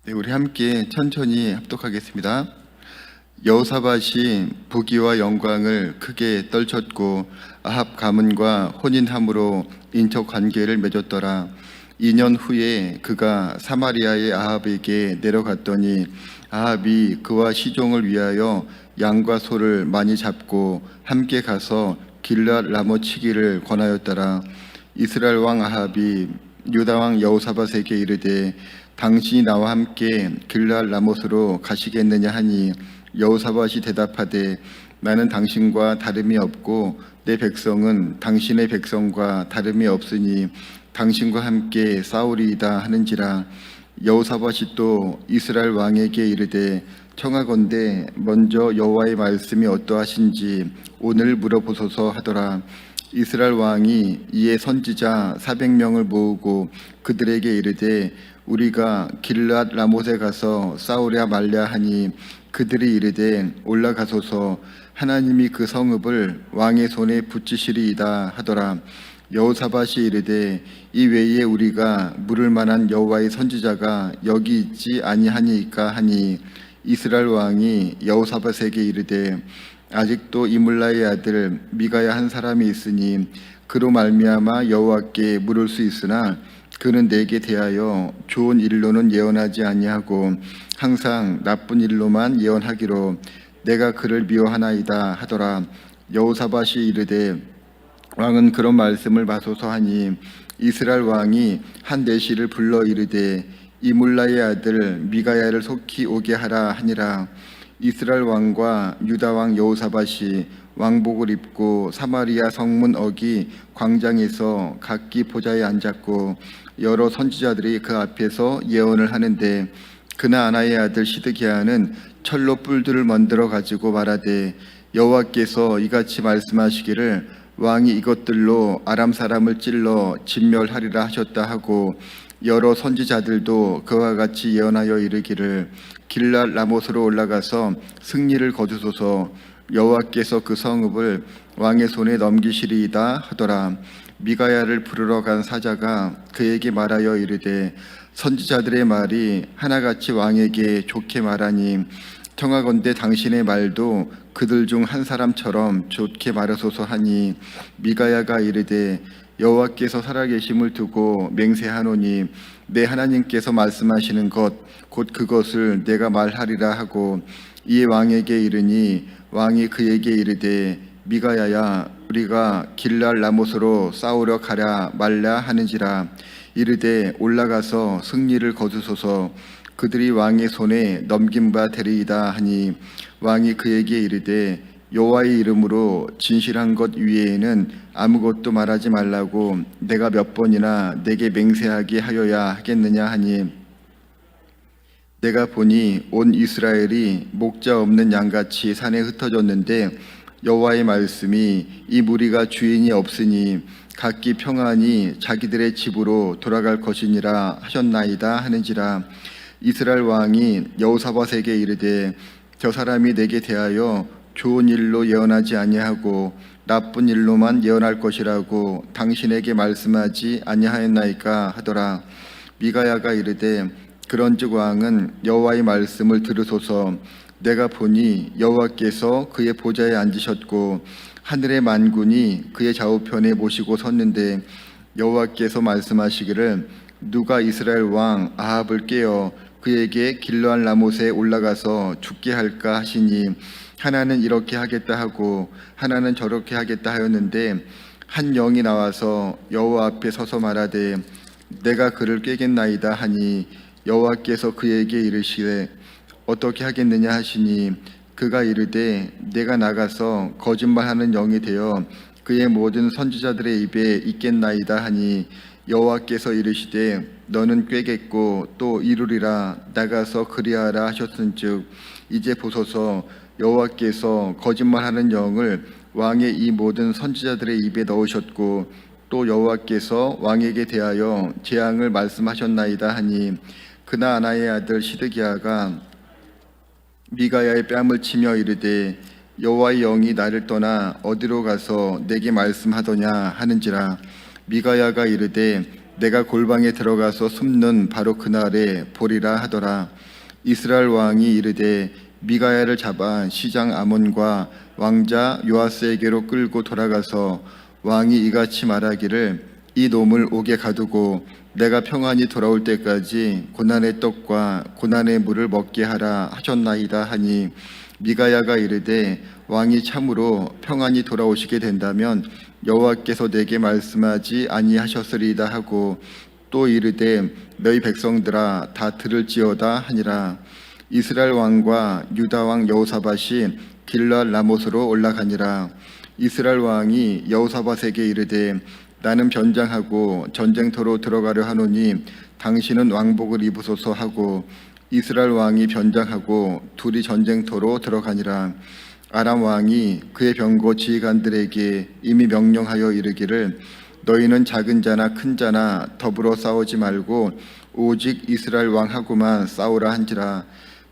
네, 우리 함께 천천히 합독하겠습니다. 여호사밧이 부귀와 영광을 크게 떨쳤고 아합 가문과 혼인함으로 인척 관계를 맺었더라. 2년 후에 그가 사마리아의 아합에게 내려갔더니 아합이 그와 시종을 위하여 양과 소를 많이 잡고 함께 가서 길앗 라모치기를 권하였더라. 이스라엘 왕 아합이 유다 왕 여호사밧에게 이르되 당신이 나와 함께 길앗 라못으로 가시겠느냐 하니 여호사밧이 대답하되 나는 당신과 다름이 없고 내 백성은 당신의 백성과 다름이 없으니 당신과 함께 싸우리이다 하는지라. 여호사밧이 또 이스라엘 왕에게 이르되 청하건대 먼저 여호와의 말씀이 어떠하신지 오늘 물어보소서 하더라. 이스라엘 왕이 이에 선지자 400명을 모으고 그들에게 이르되 우리가 길앗 라못에 가서 싸우랴 말랴 하니 그들이 이르되 올라가소서 하나님이 그 성읍을 왕의 손에 붙이시리이다 하더라. 여호사밧이 이르되 이 외에 우리가 물을 만한 여호와의 선지자가 여기 있지 아니하니까 하니 이스라엘 왕이 여호사밧에게 이르되 아직도 이물라의 아들 미가야 한 사람이 있으니 그로 말미암아 여호와께 물을 수 있으나 그는 내게 대하여 좋은 일로는 예언하지 아니하고 항상 나쁜 일로만 예언하기로 내가 그를 미워하나이다 하더라. 여호사밧이 이르되 왕은 그런 말씀을 마소서 하니 이스라엘 왕이 한 내시를 불러 이르되 이물라의 아들 미가야를 속히 오게 하라 하니라. 이스라엘 왕과 유다 왕 여호사밧이 왕복을 입고 사마리아 성문 어기 광장에서 각기 보좌에 앉았고 여러 선지자들이 그 앞에서 예언을 하는데 그나아나의 아들 시드기야는 철로 뿔들을 만들어 가지고 말하되 여호와께서 이같이 말씀하시기를 왕이 이것들로 아람 사람을 찔러 진멸하리라 하셨다 하고 여러 선지자들도 그와 같이 예언하여 이르기를 길앗 라못으로 올라가서 승리를 거두소서 여호와께서 그 성읍을 왕의 손에 넘기시리이다 하더라. 미가야를 부르러 간 사자가 그에게 말하여 이르되 선지자들의 말이 하나같이 왕에게 좋게 말하니 청하건대 당신의 말도 그들 중 한 사람처럼 좋게 말하소서 하니 미가야가 이르되 여호와께서 살아계심을 두고 맹세하노니 내 하나님께서 말씀하시는 것 곧 그것을 내가 말하리라 하고 이에 왕에게 이르니 왕이 그에게 이르되 미가야야 우리가 길앗 라못으로 싸우러 가랴 말랴 하는지라. 이르되 올라가서 승리를 거두소서 그들이 왕의 손에 넘긴 바 되리이다 하니 왕이 그에게 이르되 여호와의 이름으로 진실한 것 위에는 아무것도 말하지 말라고 내가 몇 번이나 내게 맹세하게 하여야 하겠느냐 하니 내가 보니 온 이스라엘이 목자 없는 양같이 산에 흩어졌는데 여호와의 말씀이 이 무리가 주인이 없으니 각기 평안히 자기들의 집으로 돌아갈 것이니라 하셨나이다 하는지라. 이스라엘 왕이 여호사밧에게 이르되 저 사람이 내게 대하여 좋은 일로 예언하지 아니하고 나쁜 일로만 예언할 것이라고 당신에게 말씀하지 아니하였나이까 하더라. 미가야가 이르되 그런즉 왕은 여호와의 말씀을 들으소서 내가 보니 여호와께서 그의 보좌에 앉으셨고 하늘의 만군이 그의 좌우편에 모시고 섰는데 여호와께서 말씀하시기를 누가 이스라엘 왕 아합을 깨어 그에게 길앗 라못에 올라가서 죽게 할까 하시니 하나는 이렇게 하겠다 하고 하나는 저렇게 하겠다 하였는데 한 영이 나와서 여호와 앞에 서서 말하되 내가 그를 깨겠나이다 하니 여호와께서 그에게 이르시되 어떻게 하겠느냐 하시니 그가 이르되 내가 나가서 거짓말하는 영이 되어 그의 모든 선지자들의 입에 있겠나이다 하니 여호와께서 이르시되 너는 꿰겠고 또 이루리라 나가서 그리하라 하셨은즉 이제 보소서 여호와께서 거짓말하는 영을 왕의 이 모든 선지자들의 입에 넣으셨고 또 여호와께서 왕에게 대하여 재앙을 말씀하셨나이다 하니 그나아나의 아들 시드기야가 미가야의 뺨을 치며 이르되 여호와의 영이 나를 떠나 어디로 가서 내게 말씀하더냐 하는지라. 미가야가 이르되 내가 골방에 들어가서 숨는 바로 그날에 보리라 하더라. 이스라엘 왕이 이르되 미가야를 잡아 시장 아몬과 왕자 요아스에게로 끌고 돌아가서 왕이 이같이 말하기를 이 놈을 옥에 가두고 내가 평안히 돌아올 때까지 고난의 떡과 고난의 물을 먹게 하라 하셨나이다 하니 미가야가 이르되 왕이 참으로 평안히 돌아오시게 된다면 여호와께서 내게 말씀하지 아니하셨으리이다 하고 또 이르되 너희 백성들아 다 들을지어다 하니라. 이스라엘 왕과 유다 왕 여호사밧이 길르앗 라못으로 올라가니라. 이스라엘 왕이 여호사밧에게 이르되 나는 변장하고 전쟁터로 들어가려 하노니 당신은 왕복을 입으소서 하고 이스라엘 왕이 변장하고 둘이 전쟁터로 들어가니라. 아람 왕이 그의 병거 지휘관들에게 이미 명령하여 이르기를 너희는 작은 자나 큰 자나 더불어 싸우지 말고 오직 이스라엘 왕하고만 싸우라 한지라.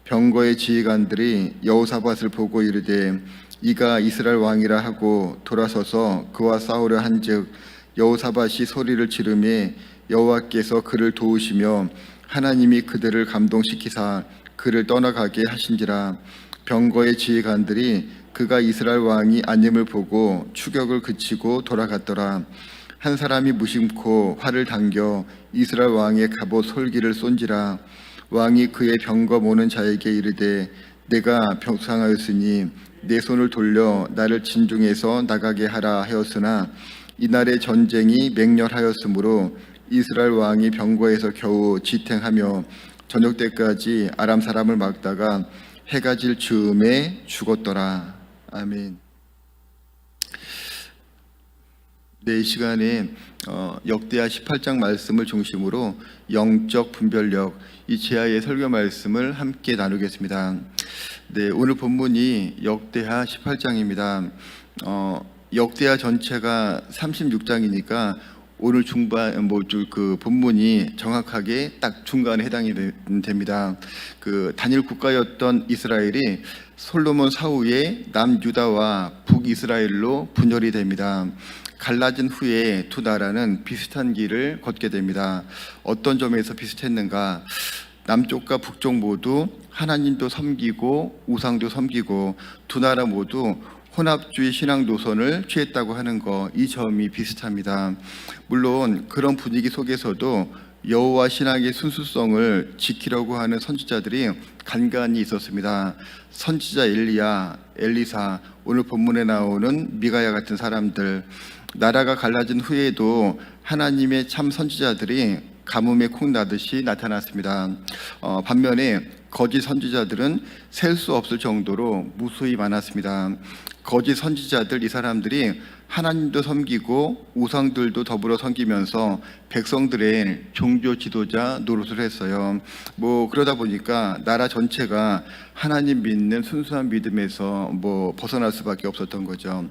병거의 지휘관들이 여호사밧을 보고 이르되 이가 이스라엘 왕이라 하고 돌아서서 그와 싸우려 한즉 여호사밧이 소리를 지르매 여호와께서 그를 도우시며 하나님이 그들을 감동시키사 그를 떠나가게 하신지라. 병거의 지휘관들이 그가 이스라엘 왕이 아님을 보고 추격을 그치고 돌아갔더라. 한 사람이 무심코 활을 당겨 이스라엘 왕의 갑옷 솔기를 쏜지라. 왕이 그의 병거 모는 자에게 이르되 내가 병상하였으니 내 손을 돌려 나를 진중에서 나가게 하라 하였으나 이날의 전쟁이 맹렬하였으므로 이스라엘 왕이 병거에서 겨우 지탱하며 저녁 때까지 아람 사람을 막다가 해가 질 즈음에 죽었더라. 아멘. 네, 이 시간에 역대하 18장 말씀을 중심으로 영적 분별력, 이 제하의 설교 말씀을 함께 나누겠습니다. 네, 오늘 본문이 역대하 18장입니다. 역대하 전체가 36장이니까 오늘 중반 그 본문이 정확하게 딱 중간에 해당이 됩니다. 그 단일 국가였던 이스라엘이 솔로몬 사후에 남유다와 북이스라엘로 분열이 됩니다. 갈라진 후에 두 나라는 비슷한 길을 걷게 됩니다. 어떤 점에서 비슷했는가? 남쪽과 북쪽 모두 하나님도 섬기고 우상도 섬기고 두 나라 모두 혼합주의 신앙 노선을 취했다고 하는 거, 이 점이 비슷합니다. 물론 그런 분위기 속에서도 여호와 신앙의 순수성을 지키려고 하는 선지자들이 간간히 있었습니다. 선지자 엘리야, 엘리사, 오늘 본문에 나오는 미가야 같은 사람들, 나라가 갈라진 후에도 하나님의 참 선지자들이 가뭄에 콩 나듯이 나타났습니다. 반면에 거짓 선지자들은 셀 수 없을 정도로 무수히 많았습니다. 거짓 선지자들, 이 사람들이 하나님도 섬기고 우상들도 더불어 섬기면서 백성들의 종교 지도자 노릇을 했어요. 그러다 보니까 나라 전체가 하나님 믿는 순수한 믿음에서 벗어날 수밖에 없었던 거죠.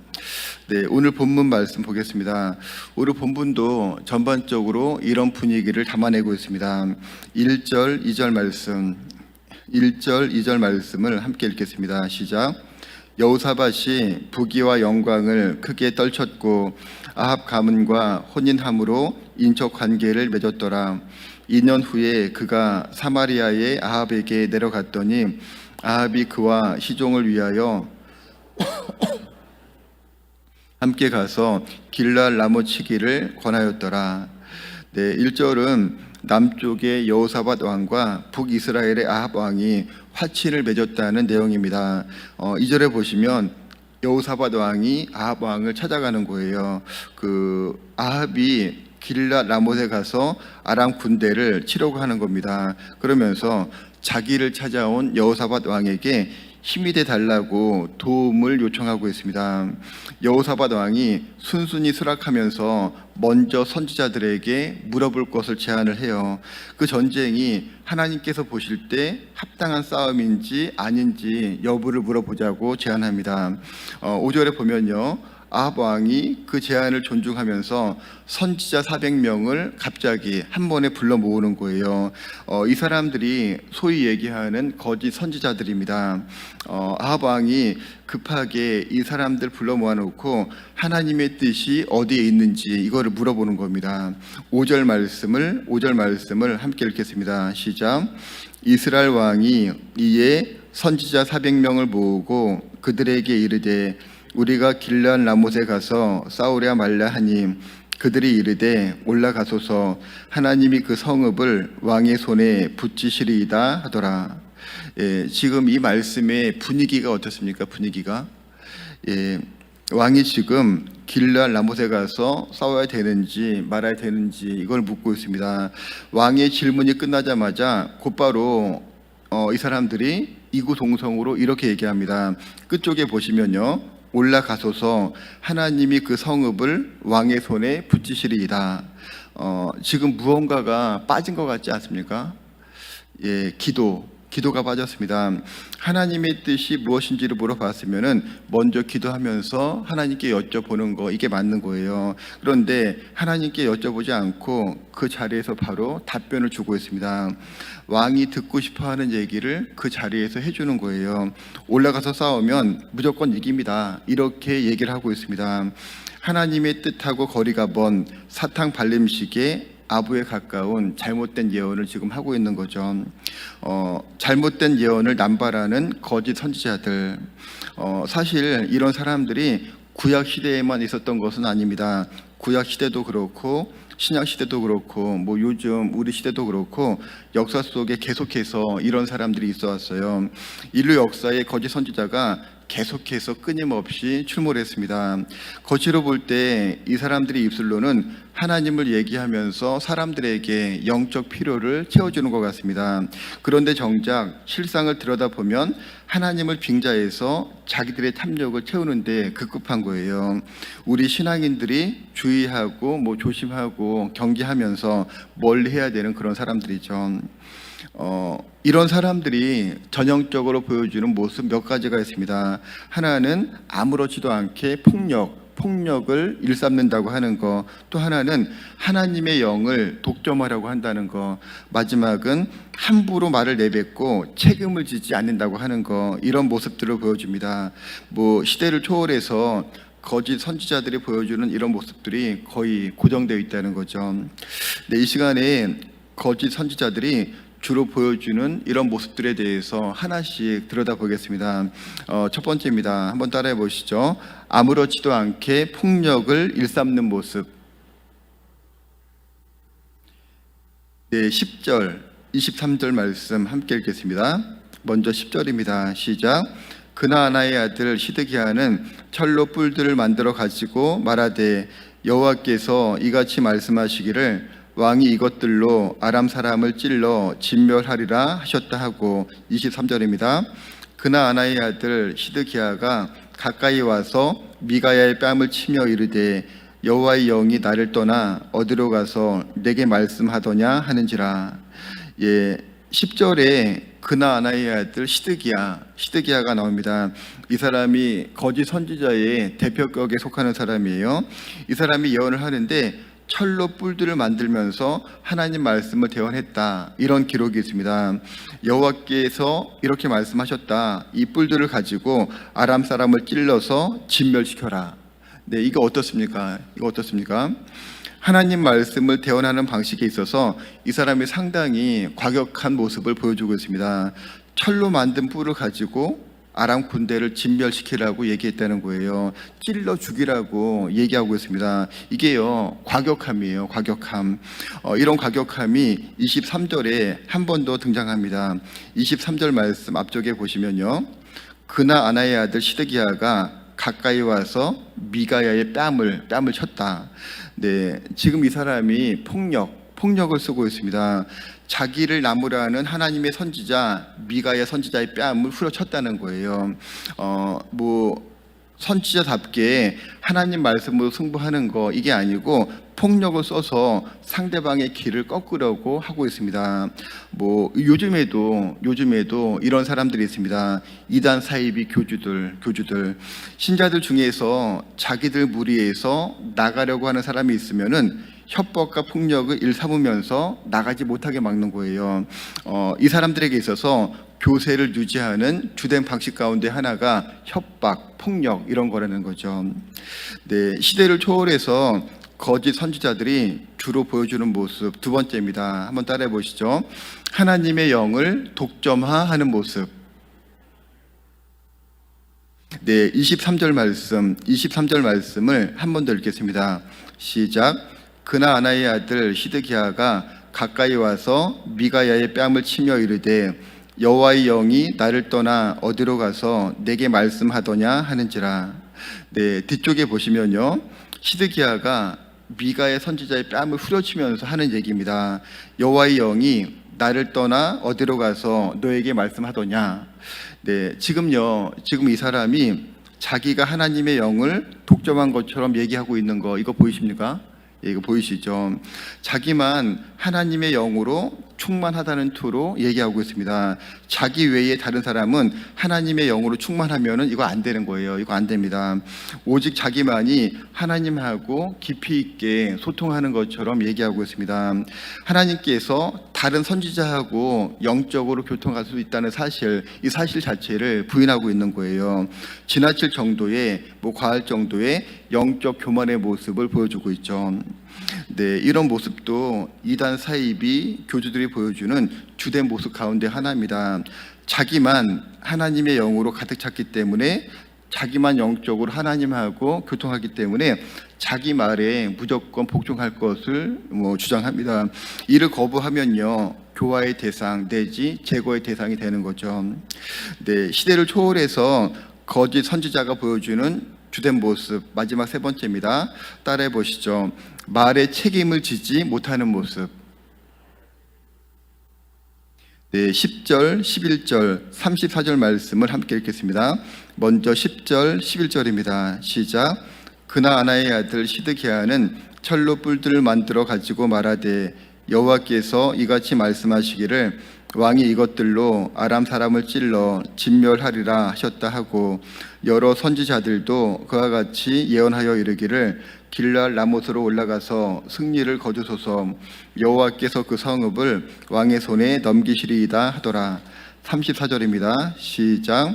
네, 오늘 본문 말씀 보겠습니다. 오늘 본문도 전반적으로 이런 분위기를 담아내고 있습니다. 1절, 2절 말씀, 1절, 2절 말씀을 함께 읽겠습니다. 시작. 여호사밧이 부귀와 영광을 크게 떨쳤고 아합 가문과 혼인함으로 인척 관계를 맺었더라. 2년 후에 그가 사마리아의 아합에게 내려갔더니 아합이 그와 시종을 위하여 함께 가서 길르앗 라못 치기를 권하였더라. 네, 1절은 남쪽의 여호사밧 왕과 북이스라엘의 아합 왕이 화친을 맺었다는 내용입니다. 2절에 보시면 여호사밧 왕이 아합 왕을 찾아가는 거예요. 그 아합이 길르앗 라못에 가서 아람 군대를 치려고 하는 겁니다. 그러면서 자기를 찾아온 여호사밧 왕에게 힘이 돼 달라고 도움을 요청하고 있습니다. 여호사밧 왕이 순순히 수락하면서 먼저 선지자들에게 물어볼 것을 제안을 해요. 그 전쟁이 하나님께서 보실 때 합당한 싸움인지 아닌지 여부를 물어보자고 제안합니다. 5절에 보면요, 아합 왕이 그 제안을 존중하면서 선지자 400명을 갑자기 한 번에 불러 모으는 거예요. 이 사람들이 소위 얘기하는 거짓 선지자들입니다. 아합 왕이 급하게 이 사람들 불러 모아놓고 하나님의 뜻이 어디에 있는지 이거를 물어보는 겁니다. 5절 말씀을 함께 읽겠습니다. 시작. 이스라엘 왕이 이에 선지자 400명을 모으고 그들에게 이르되 우리가 길르앗 라못에 가서 싸우랴 말랴 하니 그들이 이르되 올라가소서 하나님이 그 성읍을 왕의 손에 붙이시리이다 하더라. 지금 이 말씀의 분위기가 어떻습니까? 분위기가 왕이 지금 길르앗 라못에 가서 싸워야 되는지 말아야 되는지 이걸 묻고 있습니다. 왕의 질문이 끝나자마자 곧바로 이 사람들이 이구동성으로 이렇게 얘기합니다. 끝쪽에 보시면요, 올라가소서 하나님이 그 성읍을 왕의 손에 붙이시리이다. 지금 무언가가 빠진 것 같지 않습니까? 기도가 빠졌습니다. 하나님의 뜻이 무엇인지를 물어봤으면은 먼저 기도하면서 하나님께 여쭤보는 거, 이게 맞는 거예요. 그런데 하나님께 여쭤보지 않고 그 자리에서 바로 답변을 주고 있습니다. 왕이 듣고 싶어하는 얘기를 그 자리에서 해주는 거예요. 올라가서 싸우면 무조건 이깁니다. 이렇게 얘기를 하고 있습니다. 하나님의 뜻하고 거리가 먼 사탕 발림식의 아부에 가까운 잘못된 예언을 지금 하고 있는 거죠. 잘못된 예언을 남발하는 거짓 선지자들. 사실 이런 사람들이 구약 시대에만 있었던 것은 아닙니다. 구약 시대도 그렇고 신약 시대도 그렇고 요즘 우리 시대도 그렇고 역사 속에 계속해서 이런 사람들이 있어 왔어요. 인류 역사에 거짓 선지자가 계속해서 끊임없이 출몰했습니다. 겉으로 볼 때 이 사람들의 입술로는 하나님을 얘기하면서 사람들에게 영적 필요를 채워주는 것 같습니다. 그런데 정작 실상을 들여다보면 하나님을 빙자해서 자기들의 탐욕을 채우는데 급급한 거예요. 우리 신앙인들이 주의하고 조심하고 경계하면서 멀리 해야 되는 그런 사람들이죠. 이런 사람들이 전형적으로 보여주는 모습 몇 가지가 있습니다. 하나는 아무렇지도 않게 폭력을 일삼는다고 하는 거, 또 하나는 하나님의 영을 독점하려고 한다는 거, 마지막은 함부로 말을 내뱉고 책임을 지지 않는다고 하는 거, 이런 모습들을 보여줍니다. 시대를 초월해서 거짓 선지자들이 보여주는 이런 모습들이 거의 고정되어 있다는 거죠. 이 시간에 거짓 선지자들이 주로 보여주는 이런 모습들에 대해서 하나씩 들여다보겠습니다. 첫 번째입니다. 한번 따라해 보시죠. 아무렇지도 않게 폭력을 일삼는 모습. 10절, 23절 말씀 함께 읽겠습니다. 먼저 10절입니다. 시작. 그나아나의 아들 시드기야는 철로 뿔들을 만들어 가지고 말하되 여호와께서 이같이 말씀하시기를 왕이 이것들로 아람 사람을 찔러 진멸하리라 하셨다 하고, 23절입니다. 그나아나의 아들 시드기야가 가까이 와서 미가야의 뺨을 치며 이르되 여호와의 영이 나를 떠나 어디로 가서 내게 말씀하더냐 하는지라. 10절에 그나아나의 아들 시드기야가 나옵니다. 이 사람이 거짓 선지자의 대표격에 속하는 사람이에요. 이 사람이 예언을 하는데 철로 뿔들을 만들면서 하나님 말씀을 대언했다, 이런 기록이 있습니다. 여호와께서 이렇게 말씀하셨다. 이 뿔들을 가지고 아람 사람을 찔러서 진멸시켜라. 이거 어떻습니까? 하나님 말씀을 대언하는 방식에 있어서 이 사람이 상당히 과격한 모습을 보여주고 있습니다. 철로 만든 뿔을 가지고 아람 군대를 진멸시키라고 얘기했다는 거예요. 찔러 죽이라고 얘기하고 있습니다. 이게요, 과격함이에요. 과격함. 이런 과격함이 23절에 한 번 더 등장합니다. 23절 말씀 앞쪽에 보시면요, 그나아나의 아들 시드기야가 가까이 와서 미가야의 뺨을 쳤다. 지금 이 사람이 폭력을 쓰고 있습니다. 자기를 나무라는 하나님의 선지자 미가야 선지자의 뺨을 후려쳤다는 거예요. 선지자답게 하나님 말씀으로 승부하는 거, 이게 아니고 폭력을 써서 상대방의 길을 꺾으려고 하고 있습니다. 요즘에도 이런 사람들이 있습니다. 이단 사이비 교주들, 신자들 중에서 자기들 무리에서 나가려고 하는 사람이 있으면은 협박과 폭력을 일삼으면서 나가지 못하게 막는 거예요. 이 사람들에게 있어서 교세를 유지하는 주된 방식 가운데 하나가 협박, 폭력 이런 거라는 거죠. 네, 시대를 초월해서 거짓 선지자들이 주로 보여주는 모습 두 번째입니다. 한번 따라해 보시죠. 하나님의 영을 독점화하는 모습. 네, 23절 말씀을 한 번 더 읽겠습니다. 시작. 그나아나의 아들 시드기야가 가까이 와서 미가야의 뺨을 치며 이르되 여호와의 영이 나를 떠나 어디로 가서 내게 말씀하더냐 하는지라. 네, 뒤쪽에 보시면요, 시드기야가 미가의 선지자의 뺨을 후려치면서 하는 얘기입니다. 여호와의 영이 나를 떠나 어디로 가서 너에게 말씀하더냐. 네, 지금 이 사람이 자기가 하나님의 영을 독점한 것처럼 얘기하고 있는 거, 이거 보이십니까? 예, 이거 보이시죠? 자기만 하나님의 영으로 충만하다는 투로 얘기하고 있습니다. 자기 외에 다른 사람은 하나님의 영으로 충만하면은 이거 안 되는 거예요. 이거 안 됩니다. 오직 자기만이 하나님하고 깊이 있게 소통하는 것처럼 얘기하고 있습니다. 하나님께서 다른 선지자하고 영적으로 교통할 수 있다는 사실, 이 사실 자체를 부인하고 있는 거예요. 지나칠 정도의, 과할 정도의 영적 교만의 모습을 보여주고 있죠. 네, 이런 모습도 이단 사이비 교주들이 보여주는 주된 모습 가운데 하나입니다. 자기만 하나님의 영으로 가득 찼기 때문에, 자기만 영적으로 하나님하고 교통하기 때문에 자기 말에 무조건 복종할 것을 주장합니다. 이를 거부하면요, 교화의 대상 내지 제거의 대상이 되는 거죠. 네, 시대를 초월해서 거짓 선지자가 보여주는 주된 모습, 마지막 세 번째입니다. 따라해 보시죠. 말에 책임을 지지 못하는 모습. 네, 10절, 11절, 34절 말씀을 함께 읽겠습니다. 먼저 10절, 11절입니다. 시작. 그나아나의 아들 시드기야는 철로 뿔들을 만들어 가지고 말하되 여호와께서 이같이 말씀하시기를 왕이 이것들로 아람 사람을 찔러 진멸하리라 하셨다 하고, 여러 선지자들도 그와 같이 예언하여 이르기를 길랄 라못으로 올라가서 승리를 거두소서, 여호와께서 그 성읍을 왕의 손에 넘기시리이다 하더라. 34절입니다. 시작.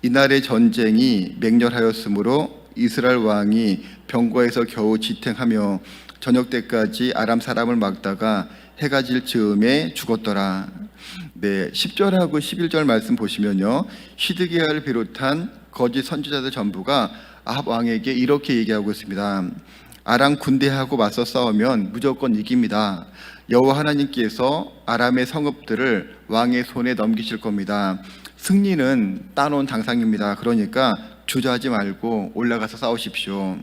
이날의 전쟁이 맹렬하였으므로 이스라엘 왕이 병거에서 겨우 지탱하며 저녁 때까지 아람 사람을 막다가 해가 질 즈음에 죽었더라. 네, 10절하고 11절 말씀 보시면요, 시드기야를 비롯한 거짓 선지자들 전부가 아합 왕에게 이렇게 얘기하고 있습니다. 아람 군대하고 맞서 싸우면 무조건 이깁니다. 여호와 하나님께서 아람의 성읍들을 왕의 손에 넘기실 겁니다. 승리는 따놓은 당상입니다. 그러니까 주저하지 말고 올라가서 싸우십시오.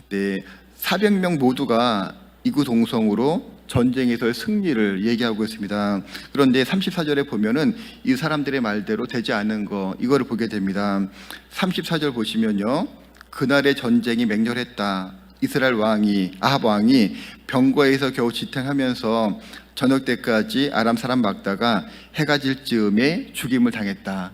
네, 400명 모두가 이구동성으로 전쟁에서의 승리를 얘기하고 있습니다. 그런데 34절에 보면은 이 사람들의 말대로 되지 않은 거, 이거를 보게 됩니다. 34절 보시면요, 그날의 전쟁이 맹렬했다. 이스라엘 왕이, 아합 왕이 병거에서 겨우 지탱하면서 저녁 때까지 아람 사람 막다가 해가 질 즈음에 죽임을 당했다.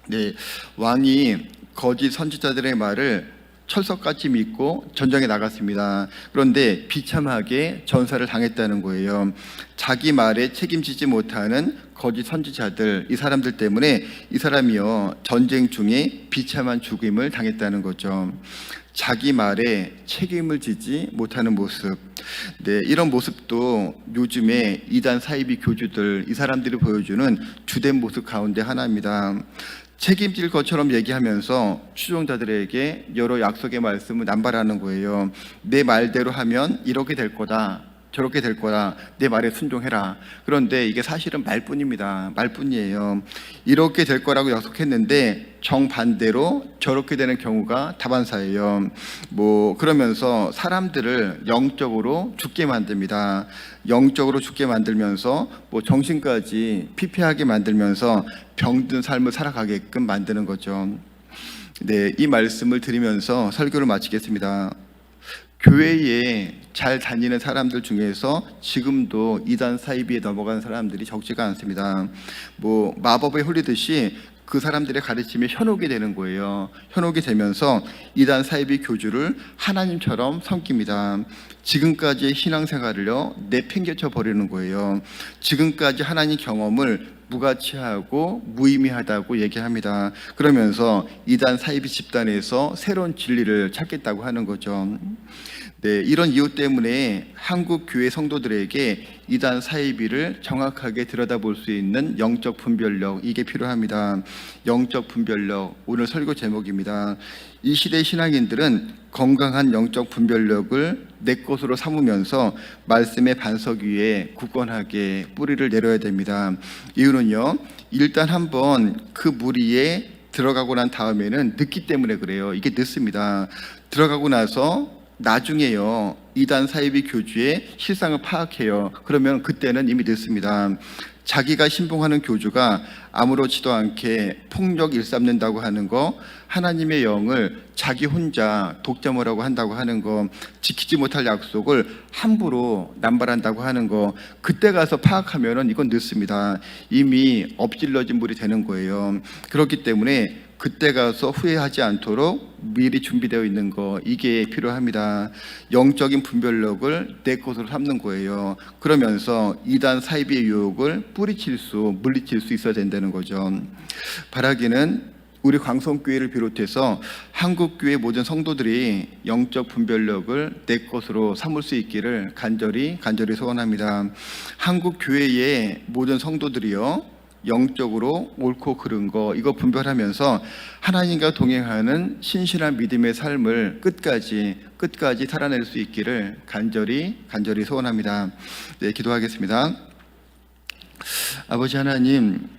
네, 왕이 거짓 선지자들의 말을 철석같이 믿고 전쟁에 나갔습니다. 그런데 비참하게 전사를 당했다는 거예요. 자기 말에 책임지지 못하는 거짓 선지자들, 이 사람들 때문에 이 사람이요, 전쟁 중에 비참한 죽임을 당했다는 거죠. 자기 말에 책임을 지지 못하는 모습. 네, 이런 모습도 요즘에 이단 사이비 교주들, 이 사람들이 보여주는 주된 모습 가운데 하나입니다. 책임질 것처럼 얘기하면서 추종자들에게 여러 약속의 말씀을 남발하는 거예요. 내 말대로 하면 이렇게 될 거다, 저렇게 될 거다, 내 말에 순종해라. 그런데 이게 사실은 말뿐입니다. 말뿐이에요. 이렇게 될 거라고 약속했는데 정반대로 저렇게 되는 경우가 다반사예요. 그러면서 사람들을 영적으로 죽게 만듭니다. 영적으로 죽게 만들면서 정신까지 피폐하게 만들면서 병든 삶을 살아가게끔 만드는 거죠. 네, 이 말씀을 드리면서 설교를 마치겠습니다. 교회에 잘 다니는 사람들 중에서 지금도 이단 사이비에 넘어간 사람들이 적지가 않습니다. 뭐 마법에 홀리듯이 그 사람들의 가르침에 현혹이 되는 거예요. 현혹이 되면서 이단 사이비 교주를 하나님처럼 섬깁니다. 지금까지의 신앙생활을요 내팽개쳐 버리는 거예요. 지금까지 하나님 경험을 무가치하고 무의미하다고 얘기합니다. 그러면서 이단 사이비 집단에서 새로운 진리를 찾겠다고 하는 거죠. 네, 이런 이유 때문에 한국 교회 성도들에게 이단 사이비를 정확하게 들여다볼 수 있는 영적 분별력, 이게 필요합니다. 영적 분별력, 오늘 설교 제목입니다. 이 시대 신앙인들은 건강한 영적 분별력을 내 것으로 삼으면서 말씀의 반석 위에 굳건하게 뿌리를 내려야 됩니다. 이유는요, 일단 한번 그 무리에 들어가고 난 다음에는 늦기 때문에 그래요. 이게 늦습니다. 들어가고 나서 나중에요 이단 사이비 교주의 실상을 파악해요. 그러면 그때는 이미 늦습니다. 자기가 신봉하는 교주가 아무렇지도 않게 폭력 일삼는다고 하는 거, 하나님의 영을 자기 혼자 독점하라고 한다고 하는 거, 지키지 못할 약속을 함부로 남발한다고 하는 거, 그때 가서 파악하면은 이건 늦습니다. 이미 엎질러진 물이 되는 거예요. 그렇기 때문에 그때 가서 후회하지 않도록 미리 준비되어 있는 거, 이게 필요합니다. 영적인 분별력을 내 것으로 삼는 거예요. 그러면서 이단 사이비의 유혹을 물리칠 수 있어야 된다는 거죠. 바라기는 우리 광성교회를 비롯해서 한국교회 모든 성도들이 영적 분별력을 내 것으로 삼을 수 있기를 간절히 소원합니다. 한국교회의 모든 성도들이요 영적으로 옳고 그른 거, 이거 분별하면서 하나님과 동행하는 신실한 믿음의 삶을 끝까지 살아낼 수 있기를 간절히 소원합니다. 네, 기도하겠습니다. 아버지 하나님,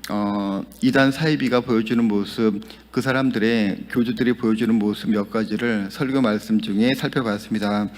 이단 사이비가 보여주는 모습, 그 사람들의 교주들이 보여주는 모습 몇 가지를 설교 말씀 중에 살펴봤습니다.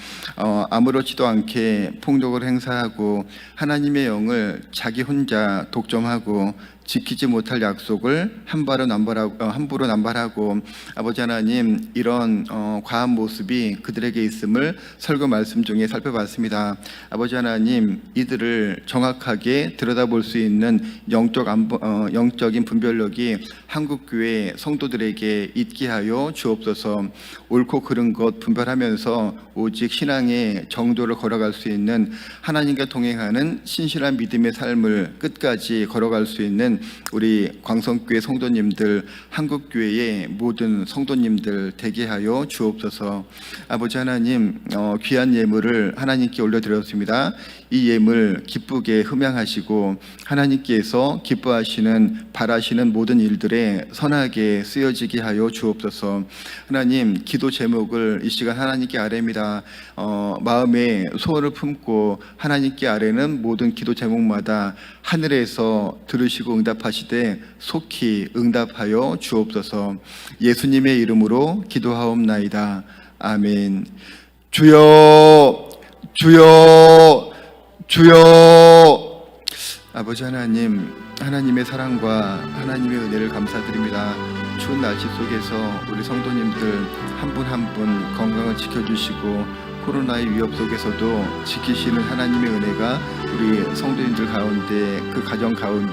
아무렇지도 않게 폭력을 행사하고 하나님의 영을 자기 혼자 독점하고 지키지 못할 약속을 함부로 남발하고 아버지 하나님, 이런 과한 모습이 그들에게 있음을 설교 말씀 중에 살펴봤습니다. 아버지 하나님, 이들을 정확하게 들여다볼 수 있는 영적인 분별력이 한국교회 성도들에게 있게 하여 주옵소서. 옳고 그른 것 분별하면서 오직 신앙의 정도를 걸어갈 수 있는, 하나님과 동행하는 신실한 믿음의 삶을 끝까지 걸어갈 수 있는 우리 광성교회 성도님들, 한국교회의 모든 성도님들 되게 하여 주옵소서. 아버지 하나님, 귀한 예물을 하나님께 올려드렸습니다. 이 예물 기쁘게 흠양하시고 하나님께서 기뻐하시는, 바라시는 모든 일들에 선하게 쓰여지게 하여 주옵소서. 하나님, 기도 제목을 이 시간 하나님께 아뢰입니다. 마음에 소원을 품고 하나님께 아뢰는 모든 기도 제목마다 하늘에서 들으시고 응답하시되 속히 응답하여 주옵소서. 예수님의 이름으로 기도하옵나이다. 아멘. 주여, 주여, 주여. 아버지 하나님, 하나님의 사랑과 하나님의 은혜를 감사드립니다. 추운 날씨 속에서 우리 성도님들 한 분 한 분 건강을 지켜주시고 코로나의 위협 속에서도 지키시는 하나님의 은혜가 우리 성도님들 가운데, 그 가정 가운데